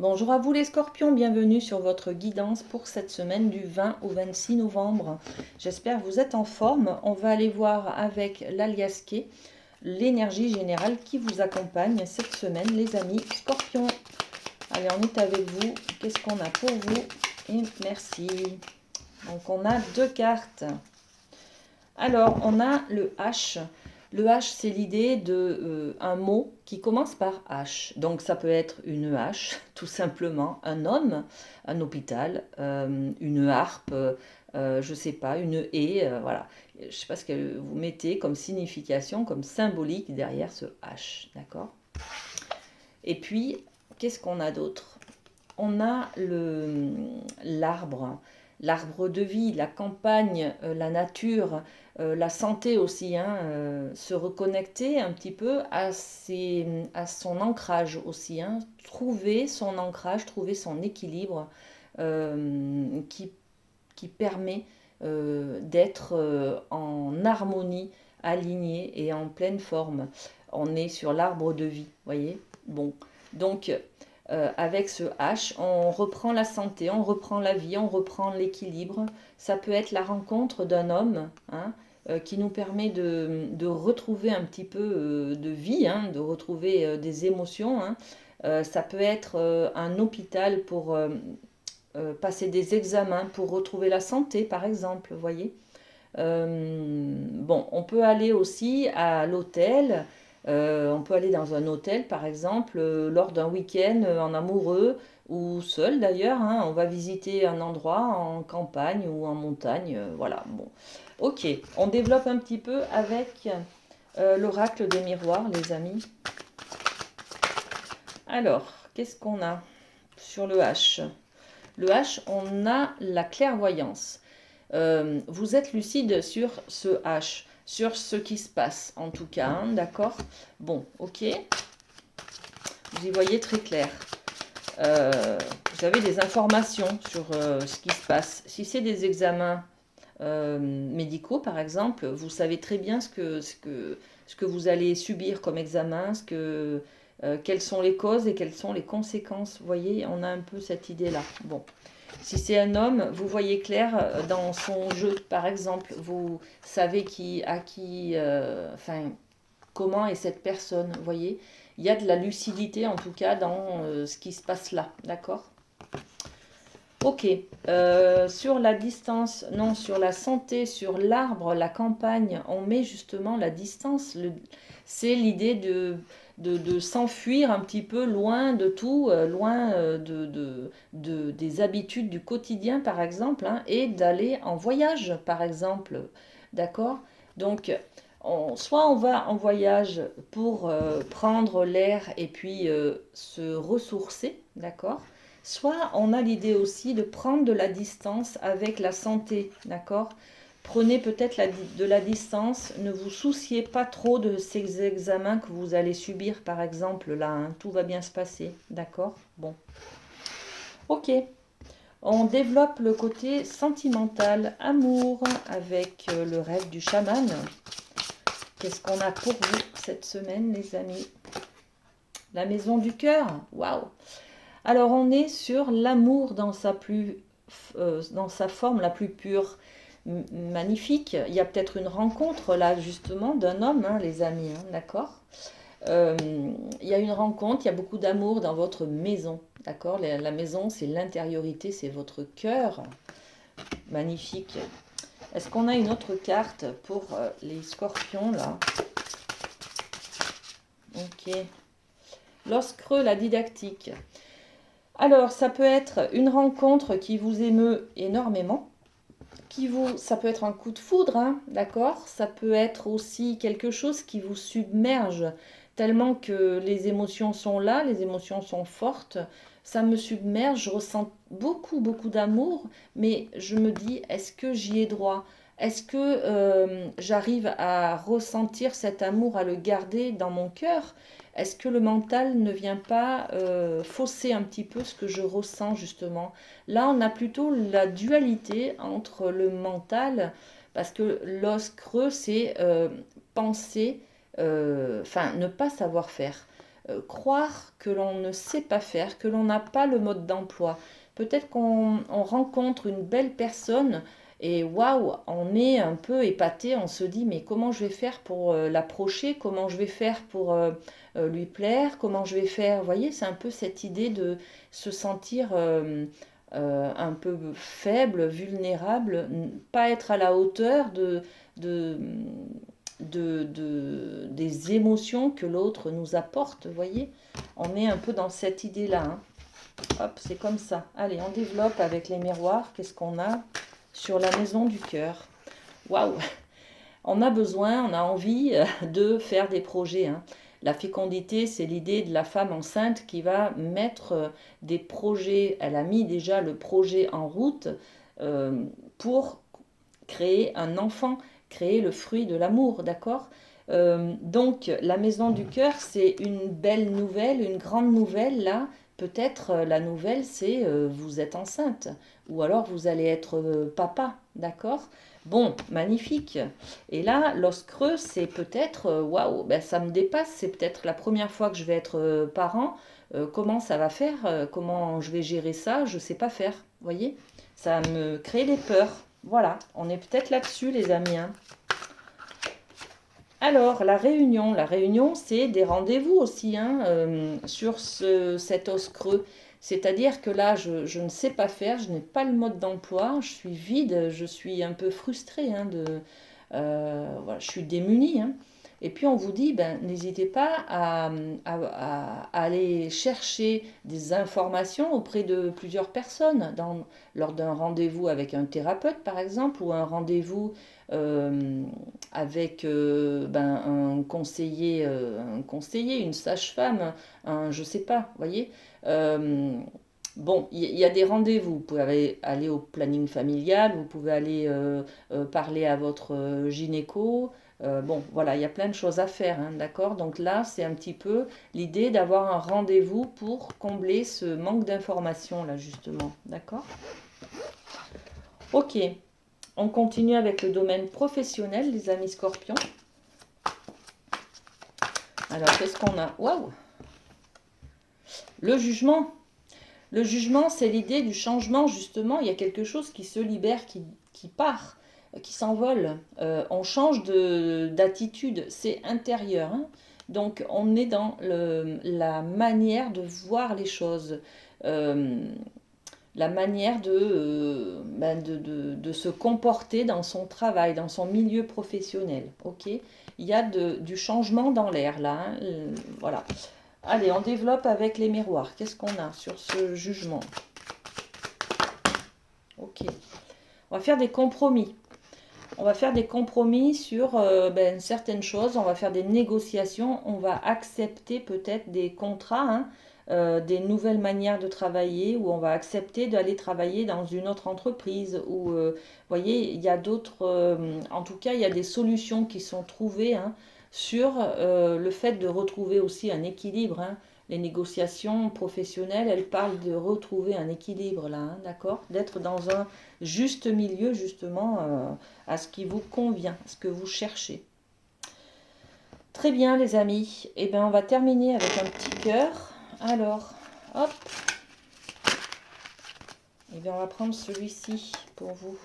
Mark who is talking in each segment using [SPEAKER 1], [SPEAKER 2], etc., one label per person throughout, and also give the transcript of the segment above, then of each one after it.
[SPEAKER 1] Bonjour à vous les scorpions, bienvenue sur votre guidance pour cette semaine du 20 au 26 novembre. J'espère que vous êtes en forme. On va aller voir avec l'aliasqué l'énergie générale qui vous accompagne cette semaine, les amis scorpions. Allez, on est avec vous. Qu'est-ce qu'on a pour vous? Et merci. Donc on a deux cartes. Alors, on a le H. Le H, c'est l'idée de un mot qui commence par H. Donc, ça peut être une hache, tout simplement, un homme, un hôpital, une harpe, je ne sais pas, une haie, voilà. Je ne sais pas ce que vous mettez comme signification, comme symbolique derrière ce H, d'accord? Et puis, qu'est-ce qu'on a d'autre? On a l'arbre, l'arbre de vie, la campagne, la nature, la santé aussi, hein, se reconnecter un petit peu à son ancrage aussi, hein, trouver son ancrage, trouver son équilibre qui, qui permet d'être en harmonie, aligné et en pleine forme. On est sur l'arbre de vie, voyez? Bon, donc avec ce H, on reprend la santé, on reprend la vie, on reprend l'équilibre. Ça peut être la rencontre d'un homme, hein, qui nous permet de retrouver un petit peu de vie, hein, de retrouver des émotions, hein. Ça peut être un hôpital pour passer des examens, pour retrouver la santé, par exemple, vous voyez. Bon, on peut aller aussi à l'hôtel. On peut aller dans un hôtel, par exemple, lors d'un week-end en amoureux ou seul d'ailleurs, hein. On va visiter un endroit en campagne ou en montagne. Voilà, bon. Ok, on développe un petit peu avec l'oracle des miroirs, les amis. Alors, qu'est-ce qu'on a sur le H? Le H, on a la clairvoyance. Vous êtes lucide sur ce H, sur ce qui se passe en tout cas, hein, d'accord? Bon, ok, vous y voyez très clair. Vous avez des informations sur ce qui se passe. Si c'est des examens médicaux, par exemple, vous savez très bien ce que vous allez subir comme examen, quelles sont les causes et quelles sont les conséquences. Vous voyez, on a un peu cette idée-là. Bon. Si c'est un homme, vous voyez clair dans son jeu, par exemple. Vous savez comment est cette personne, vous voyez. Il y a de la lucidité, en tout cas, dans ce qui se passe là, d'accord? Ok, sur la distance, non, sur la santé, sur l'arbre, la campagne, on met justement la distance. C'est l'idée de s'enfuir un petit peu loin de tout, loin des habitudes du quotidien, par exemple, hein, et d'aller en voyage, par exemple. D'accord? Donc, soit on va en voyage pour prendre l'air et puis se ressourcer, d'accord? Soit on a l'idée aussi de prendre de la distance avec la santé, d'accord? Prenez peut-être de la distance, ne vous souciez pas trop de ces examens que vous allez subir, par exemple, là, hein, tout va bien se passer, d'accord? Bon, ok. On développe le côté sentimental, amour, avec le rêve du chaman. Qu'est-ce qu'on a pour vous cette semaine, les amis? La maison du cœur, waouh! Alors on est sur l'amour dans sa forme la plus pure, magnifique. Il y a peut-être une rencontre là justement d'un homme, hein, les amis, hein, d'accord? Euh, il y a une rencontre, il y a beaucoup d'amour dans votre maison, d'accord? La maison, c'est l'intériorité, c'est votre cœur, magnifique. Est-ce qu'on a une autre carte pour les scorpions là? Ok. L'os creux, la didactique. Alors, ça peut être une rencontre qui vous émeut énormément, ça peut être un coup de foudre, hein, d'accord? Ça peut être aussi quelque chose qui vous submerge tellement que les émotions sont là, les émotions sont fortes. Ça me submerge, je ressens beaucoup, beaucoup d'amour, mais je me dis, est-ce que j'y ai droit? Est-ce que j'arrive à ressentir cet amour, à le garder dans mon cœur? Est-ce que le mental ne vient pas fausser un petit peu ce que je ressens justement? Là, on a plutôt la dualité entre le mental, parce que l'os creux, c'est penser, ne pas savoir faire. croire que l'on ne sait pas faire, que l'on n'a pas le mode d'emploi. Peut-être qu'on rencontre une belle personne et waouh, on est un peu épaté, on se dit mais comment je vais faire pour l'approcher, comment je vais faire pour lui plaire, comment je vais faire, vous voyez, c'est un peu cette idée de se sentir un peu faible, vulnérable, pas être à la hauteur de, des émotions que l'autre nous apporte, vous voyez. On est un peu dans cette idée-là. Hein. Hop, c'est comme ça. Allez, on développe avec les miroirs. Qu'est-ce qu'on a sur la maison du cœur? Waouh! On a besoin, on a envie de faire des projets. Hein. La fécondité, c'est l'idée de la femme enceinte qui va mettre des projets. Elle a mis déjà le projet en route pour créer un enfant, créer le fruit de l'amour, d'accord? Donc la maison du cœur, c'est une belle nouvelle, une grande nouvelle là. Peut-être la nouvelle, c'est vous êtes enceinte ou alors vous allez être papa, d'accord? Bon, magnifique. Et là, l'os creux, c'est peut-être waouh, ben, ça me dépasse. C'est peut-être la première fois que je vais être parent. Comment ça va faire? Comment je vais gérer ça? Je ne sais pas faire. Vous voyez? Ça me crée des peurs. Voilà, on est peut-être là-dessus, les amis. Hein. Alors, la réunion, c'est des rendez-vous aussi hein, sur cet os creux. C'est-à-dire que là, je ne sais pas faire, je n'ai pas le mode d'emploi, je suis vide, je suis un peu frustrée, hein, voilà, je suis démunie. Hein. Et puis on vous dit, ben, n'hésitez pas à aller chercher des informations auprès de plusieurs personnes, lors d'un rendez-vous avec un thérapeute par exemple, ou un rendez-vous euh, avec ben, un conseiller, une sage-femme, je sais pas, vous voyez. Bon, il y a des rendez-vous. Vous pouvez aller au planning familial, vous pouvez aller parler à votre gynéco. Bon, voilà, il y a plein de choses à faire, hein, d'accord? Donc là, c'est un petit peu l'idée d'avoir un rendez-vous pour combler ce manque d'informations, là, justement, d'accord? Ok, on continue avec le domaine professionnel, les amis scorpions. Alors, qu'est-ce qu'on a? Waouh! Le jugement. Le jugement, c'est l'idée du changement, justement. Il y a quelque chose qui se libère, qui part, qui s'envole. On change d'attitude, c'est intérieur. Hein. Donc, on est dans la manière de voir les choses, euh, la manière de se comporter dans son travail, dans son milieu professionnel. Ok, il y a du changement dans l'air, là. Hein. Voilà. Allez, on développe avec les miroirs. Qu'est-ce qu'on a sur ce jugement? Ok. On va faire des compromis. On va faire des compromis sur certaines choses. On va faire des négociations. On va accepter peut-être des contrats, hein, des nouvelles manières de travailler, ou on va accepter d'aller travailler dans une autre entreprise. Ou, vous voyez, il y a d'autres... en tout cas, il y a des solutions qui sont trouvées hein, sur le fait de retrouver aussi un équilibre. Hein. Les négociations professionnelles, elles parlent de retrouver un équilibre là, hein, d'accord? D'être dans un juste milieu, justement, à ce qui vous convient, à ce que vous cherchez. Très bien, les amis. Eh bien, on va terminer avec un petit cœur. Alors, hop. Eh bien, on va prendre celui-ci pour vous.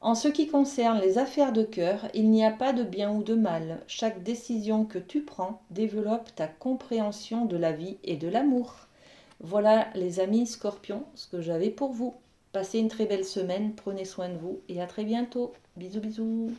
[SPEAKER 1] En ce qui concerne les affaires de cœur, il n'y a pas de bien ou de mal. Chaque décision que tu prends développe ta compréhension de la vie et de l'amour. Voilà, les amis scorpions, ce que j'avais pour vous. Passez une très belle semaine, prenez soin de vous et à très bientôt. Bisous bisous.